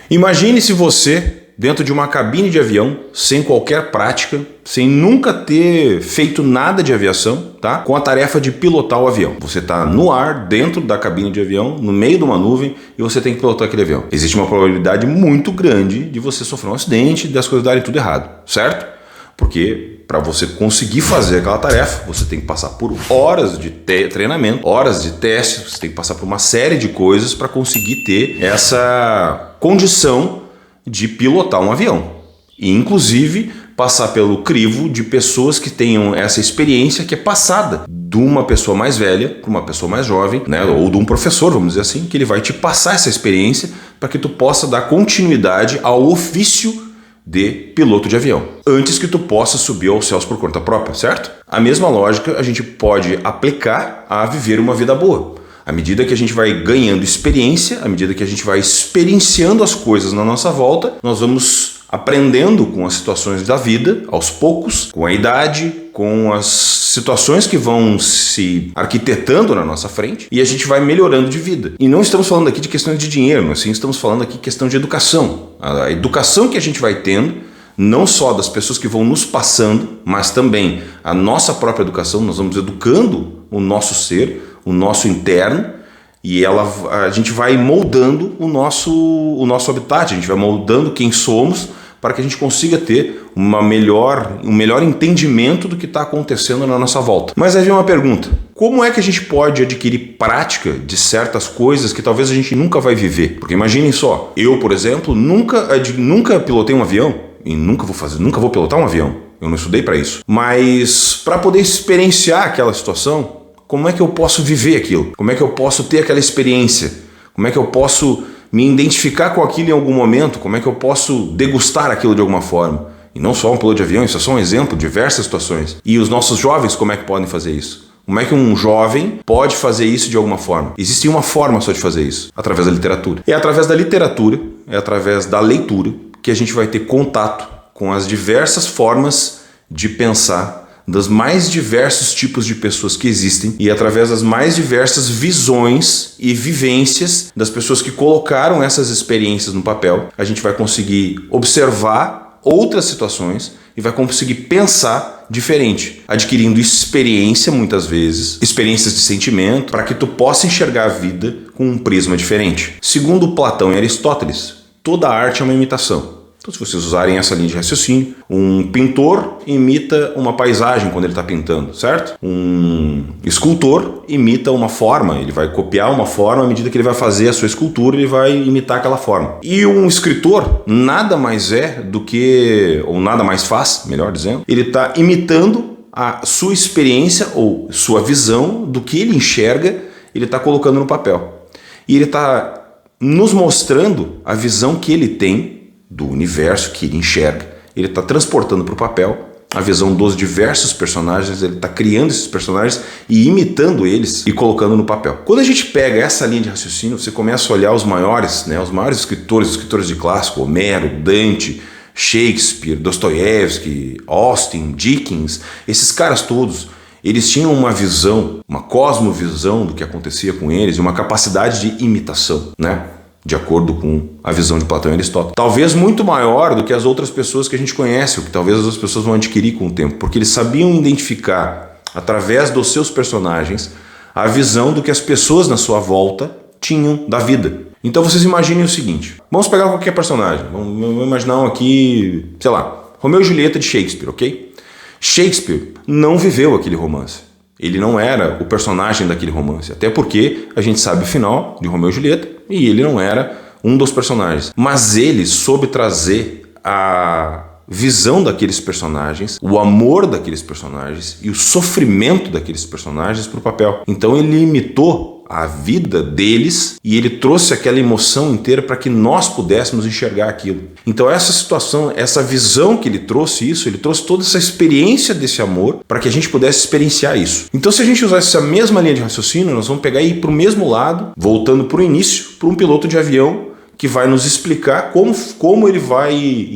Imagine se você, dentro de uma cabine de avião, sem qualquer prática, sem nunca ter feito nada de aviação, tá? Com a tarefa de pilotar o avião. Você está no ar, dentro da cabine de avião, no meio de uma nuvem, e você tem que pilotar aquele avião. Existe uma probabilidade muito grande de você sofrer um acidente e das coisas darem tudo errado, certo? Porque para você conseguir fazer aquela tarefa, você tem que passar por horas de treinamento, horas de testes, você tem que passar por uma série de coisas para conseguir ter essa condição de pilotar um avião. E inclusive passar pelo crivo de pessoas que tenham essa experiência que é passada de uma pessoa mais velha para uma pessoa mais jovem, né? Ou de um professor, vamos dizer assim, que ele vai te passar essa experiência para que tu possa dar continuidade ao ofício de piloto de avião, antes que tu possa subir aos céus por conta própria, certo? A mesma lógica a gente pode aplicar a viver uma vida boa. À medida que a gente vai ganhando experiência, à medida que a gente vai experienciando as coisas na nossa volta, nós vamos aprendendo com as situações da vida, aos poucos, com a idade, com as situações que vão se arquitetando na nossa frente, e a gente vai melhorando de vida. E não estamos falando aqui de questões de dinheiro, mas sim estamos falando aqui de questão de educação. A educação que a gente vai tendo, não só das pessoas que vão nos passando, mas também a nossa própria educação, nós vamos educando o nosso ser, o nosso interno, e a gente vai moldando o nosso habitat, a gente vai moldando quem somos para que a gente consiga ter um melhor entendimento do que está acontecendo na nossa volta. Mas aí vem uma pergunta: como é que a gente pode adquirir prática de certas coisas que talvez a gente nunca vai viver? Porque imaginem só, eu, por exemplo, nunca pilotei um avião e nunca vou pilotar um avião. Eu não estudei para isso. Mas para poder experienciar aquela situação, como é que eu posso viver aquilo? Como é que eu posso ter aquela experiência? Como é que eu posso me identificar com aquilo em algum momento? Como é que eu posso degustar aquilo de alguma forma? E não só um piloto de avião, isso é só um exemplo, diversas situações. E os nossos jovens, como é que podem fazer isso? Como é que um jovem pode fazer isso de alguma forma? Existe uma forma só de fazer isso, através da literatura. É através da literatura, é através da leitura, que a gente vai ter contato com as diversas formas de pensar dos mais diversos tipos de pessoas que existem e através das mais diversas visões e vivências das pessoas que colocaram essas experiências no papel, a gente vai conseguir observar outras situações e vai conseguir pensar diferente, adquirindo experiência muitas vezes, experiências de sentimento, para que tu possa enxergar a vida com um prisma diferente. Segundo Platão e Aristóteles, toda arte é uma imitação. Então, se vocês usarem essa linha de raciocínio, um pintor imita uma paisagem quando ele está pintando, certo? Um escultor imita uma forma, ele vai copiar uma forma à medida que ele vai fazer a sua escultura, ele vai imitar aquela forma. E um escritor nada mais é do que, ou nada mais faz, melhor dizendo, ele está imitando a sua experiência ou sua visão do que ele enxerga, ele está colocando no papel. E ele está nos mostrando a visão que ele tem do universo que ele enxerga. Ele está transportando para o papel a visão dos diversos personagens, ele está criando esses personagens e imitando eles e colocando no papel. Quando a gente pega essa linha de raciocínio, você começa a olhar os maiores escritores de clássico, Homero, Dante, Shakespeare, Dostoiévski, Austen, Dickens, esses caras todos, eles tinham uma visão, uma cosmovisão do que acontecia com eles e uma capacidade de imitação, né? De acordo com a visão de Platão e Aristóteles. Talvez muito maior do que as outras pessoas que a gente conhece, ou que talvez as outras pessoas vão adquirir com o tempo, porque eles sabiam identificar, através dos seus personagens, a visão do que as pessoas na sua volta tinham da vida. Então vocês imaginem o seguinte, vamos pegar qualquer personagem, vamos imaginar aqui, sei lá, Romeu e Julieta de Shakespeare, ok? Shakespeare não viveu aquele romance. Ele não era o personagem daquele romance, até porque a gente sabe o final de Romeu e Julieta e ele não era um dos personagens. Mas ele soube trazer a visão daqueles personagens, o amor daqueles personagens e o sofrimento daqueles personagens para o papel. Então ele imitou a vida deles e ele trouxe aquela emoção inteira para que nós pudéssemos enxergar aquilo. Então essa situação, essa visão que ele trouxe ele trouxe toda essa experiência desse amor para que a gente pudesse experienciar isso. Então se a gente usar essa mesma linha de raciocínio, nós vamos pegar e ir para o mesmo lado, voltando para o início, para um piloto de avião que vai nos explicar como ele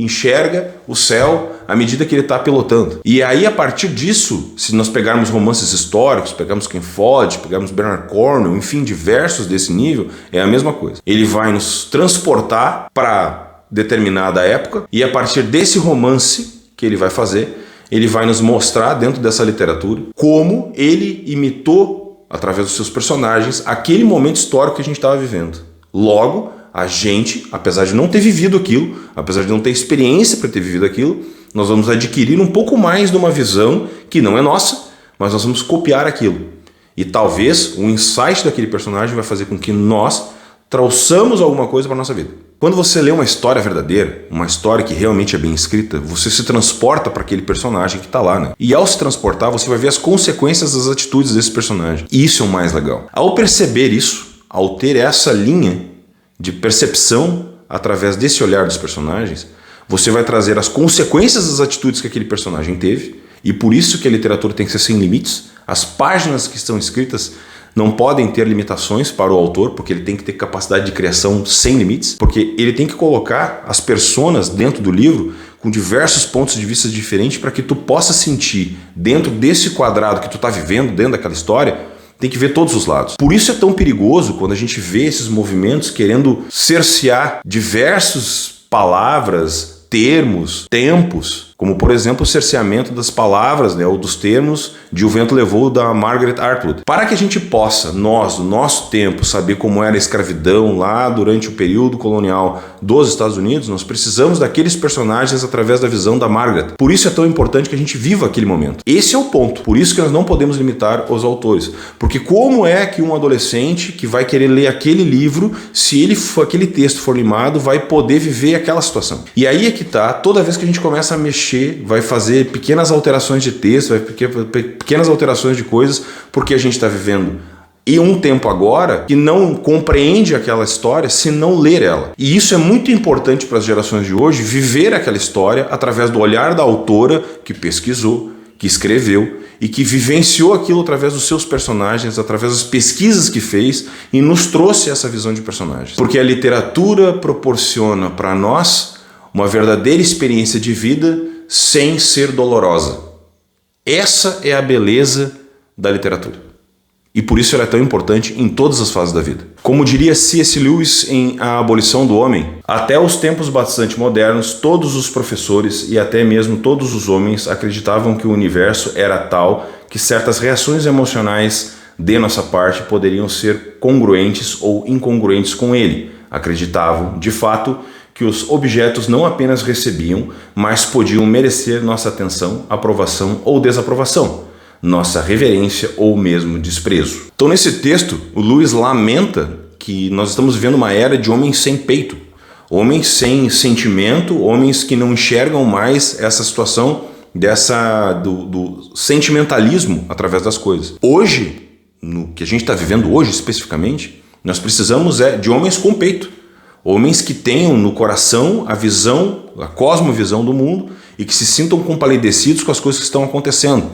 enxerga o céu, à medida que ele está pilotando. E aí, a partir disso, se nós pegarmos romances históricos, pegarmos Ken Follett, pegarmos Bernard Cornwell, enfim, diversos desse nível, é a mesma coisa. Ele vai nos transportar para determinada época e a partir desse romance que ele vai fazer, ele vai nos mostrar dentro dessa literatura como ele imitou, através dos seus personagens, aquele momento histórico que a gente estava vivendo. Logo, a gente, apesar de não ter vivido aquilo, apesar de não ter experiência para ter vivido aquilo, nós vamos adquirir um pouco mais de uma visão que não é nossa, mas nós vamos copiar aquilo. E talvez o insight daquele personagem vai fazer com que nós trouxamos alguma coisa para a nossa vida. Quando você lê uma história verdadeira, uma história que realmente é bem escrita, você se transporta para aquele personagem que está lá, né? E ao se transportar, você vai ver as consequências das atitudes desse personagem. E isso é o mais legal. Ao perceber isso, ao ter essa linha de percepção através desse olhar dos personagens, você vai trazer as consequências das atitudes que aquele personagem teve, e por isso que a literatura tem que ser sem limites. As páginas que estão escritas não podem ter limitações para o autor, porque ele tem que ter capacidade de criação sem limites, porque ele tem que colocar as personas dentro do livro com diversos pontos de vista diferentes para que tu possa sentir dentro desse quadrado que tu está vivendo, dentro daquela história, tem que ver todos os lados. Por isso é tão perigoso quando a gente vê esses movimentos querendo cercear diversas palavras, termos, tempos, como por exemplo o cerceamento das palavras, né, ou dos termos de O Vento Levou, da Margaret Atwood. Para que a gente possa, nós, no nosso tempo, saber como era a escravidão lá durante o período colonial dos Estados Unidos, nós precisamos daqueles personagens através da visão da Margaret. Por isso é tão importante que a gente viva aquele momento. Esse é o ponto. Por isso que nós não podemos limitar os autores. Porque como é que um adolescente que vai querer ler aquele livro, se aquele texto for limado, vai poder viver aquela situação? E aí é que tá, toda vez que a gente começa a mexer, vai fazer pequenas alterações de texto, vai pequenas alterações de coisas, porque a gente está vivendo em um tempo agora que não compreende aquela história se não ler ela. E isso é muito importante para as gerações de hoje, viver aquela história através do olhar da autora que pesquisou, que escreveu e que vivenciou aquilo através dos seus personagens, através das pesquisas que fez e nos trouxe essa visão de personagens. Porque a literatura proporciona para nós uma verdadeira experiência de vida sem ser dolorosa. Essa é a beleza da literatura. E por isso ela é tão importante em todas as fases da vida. Como diria C.S. Lewis em A Abolição do Homem, até os tempos bastante modernos, todos os professores e até mesmo todos os homens acreditavam que o universo era tal que certas reações emocionais de nossa parte poderiam ser congruentes ou incongruentes com ele. Acreditavam, de fato, que os objetos não apenas recebiam, mas podiam merecer nossa atenção, aprovação ou desaprovação, nossa reverência ou mesmo desprezo. Então, nesse texto, o Lewis lamenta que nós estamos vivendo uma era de homens sem peito, homens sem sentimento, homens que não enxergam mais essa situação do sentimentalismo através das coisas. Hoje, no que a gente está vivendo hoje especificamente, nós precisamos de homens com peito. Homens que tenham no coração a visão, a cosmovisão do mundo e que se sintam compadecidos com as coisas que estão acontecendo.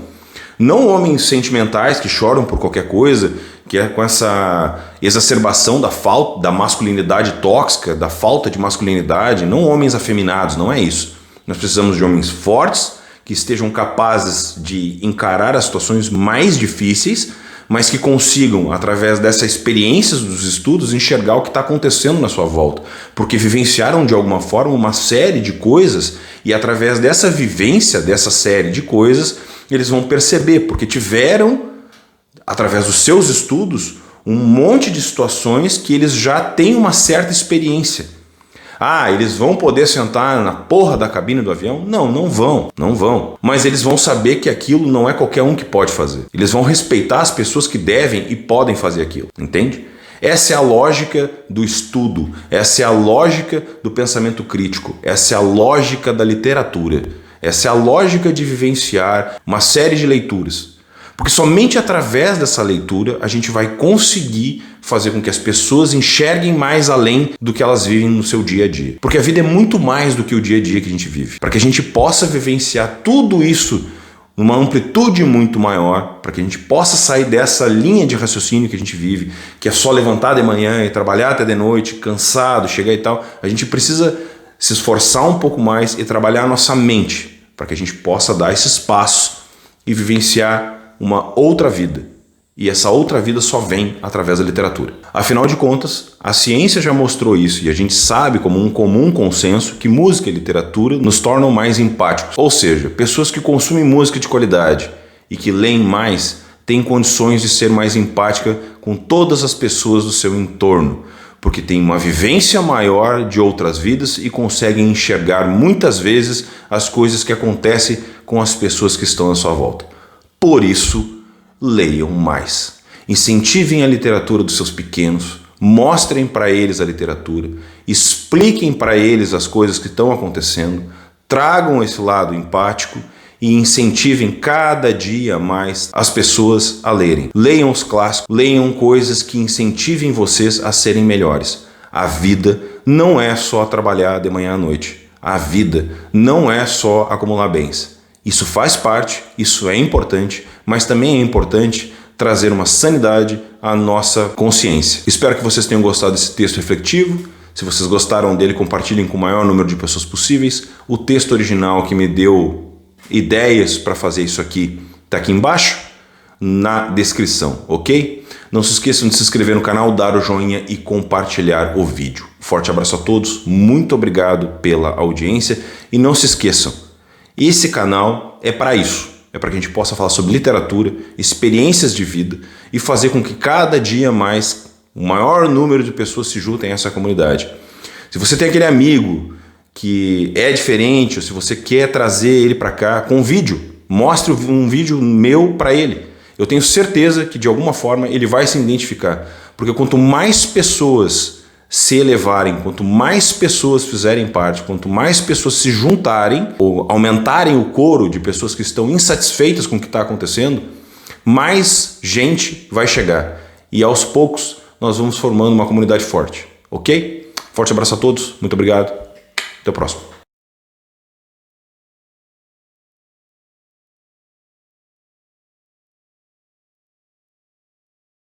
Não homens sentimentais que choram por qualquer coisa, que é com essa exacerbação da masculinidade tóxica, da falta de masculinidade. Não homens afeminados, não é isso. Nós precisamos de homens fortes, que estejam capazes de encarar as situações mais difíceis, mas que consigam, através dessa experiência dos estudos, enxergar o que está acontecendo na sua volta. Porque vivenciaram de alguma forma uma série de coisas e através dessa vivência, dessa série de coisas, eles vão perceber, porque tiveram, através dos seus estudos, um monte de situações que eles já têm uma certa experiência. Ah, eles vão poder sentar na porra da cabine do avião? Não, não vão. Mas eles vão saber que aquilo não é qualquer um que pode fazer. Eles vão respeitar as pessoas que devem e podem fazer aquilo, entende? Essa é a lógica do estudo, essa é a lógica do pensamento crítico, essa é a lógica da literatura, essa é a lógica de vivenciar uma série de leituras. Porque somente através dessa leitura a gente vai conseguir fazer com que as pessoas enxerguem mais além do que elas vivem no seu dia a dia. Porque a vida é muito mais do que o dia a dia que a gente vive. Para que a gente possa vivenciar tudo isso numa amplitude muito maior, para que a gente possa sair dessa linha de raciocínio que a gente vive, que é só levantar de manhã e trabalhar até de noite, cansado, chegar e tal, a gente precisa se esforçar um pouco mais e trabalhar a nossa mente, para que a gente possa dar esse espaço e vivenciar uma outra vida. E essa outra vida só vem através da literatura. Afinal de contas, a ciência já mostrou isso e a gente sabe como um comum consenso que música e literatura nos tornam mais empáticos. Ou seja, pessoas que consumem música de qualidade e que leem mais têm condições de ser mais empática com todas as pessoas do seu entorno, porque tem uma vivência maior de outras vidas e conseguem enxergar muitas vezes as coisas que acontecem com as pessoas que estão à sua volta. Por isso, leiam mais. Incentivem a literatura dos seus pequenos, mostrem para eles a literatura, expliquem para eles as coisas que estão acontecendo, tragam esse lado empático e incentivem cada dia mais as pessoas a lerem. Leiam os clássicos, leiam coisas que incentivem vocês a serem melhores. A vida não é só trabalhar de manhã à noite. A vida não é só acumular bens. Isso faz parte, isso é importante, mas também é importante trazer uma sanidade à nossa consciência. Espero que vocês tenham gostado desse texto reflexivo. Se vocês gostaram dele, compartilhem com o maior número de pessoas possíveis. O texto original que me deu ideias para fazer isso aqui está aqui embaixo na descrição, ok? Não se esqueçam de se inscrever no canal, dar o joinha e compartilhar o vídeo. Forte abraço a todos, muito obrigado pela audiência e não se esqueçam, esse canal é para isso, é para que a gente possa falar sobre literatura, experiências de vida e fazer com que cada dia mais o maior número de pessoas se juntem a essa comunidade. Se você tem aquele amigo que é diferente, ou se você quer trazer ele para cá com um vídeo, mostre um vídeo meu para ele. Eu tenho certeza que de alguma forma ele vai se identificar, porque quanto mais pessoas se elevarem, quanto mais pessoas fizerem parte, quanto mais pessoas se juntarem ou aumentarem o coro de pessoas que estão insatisfeitas com o que está acontecendo, mais gente vai chegar. E aos poucos nós vamos formando uma comunidade forte, ok? Forte abraço a todos, muito obrigado, até o próximo.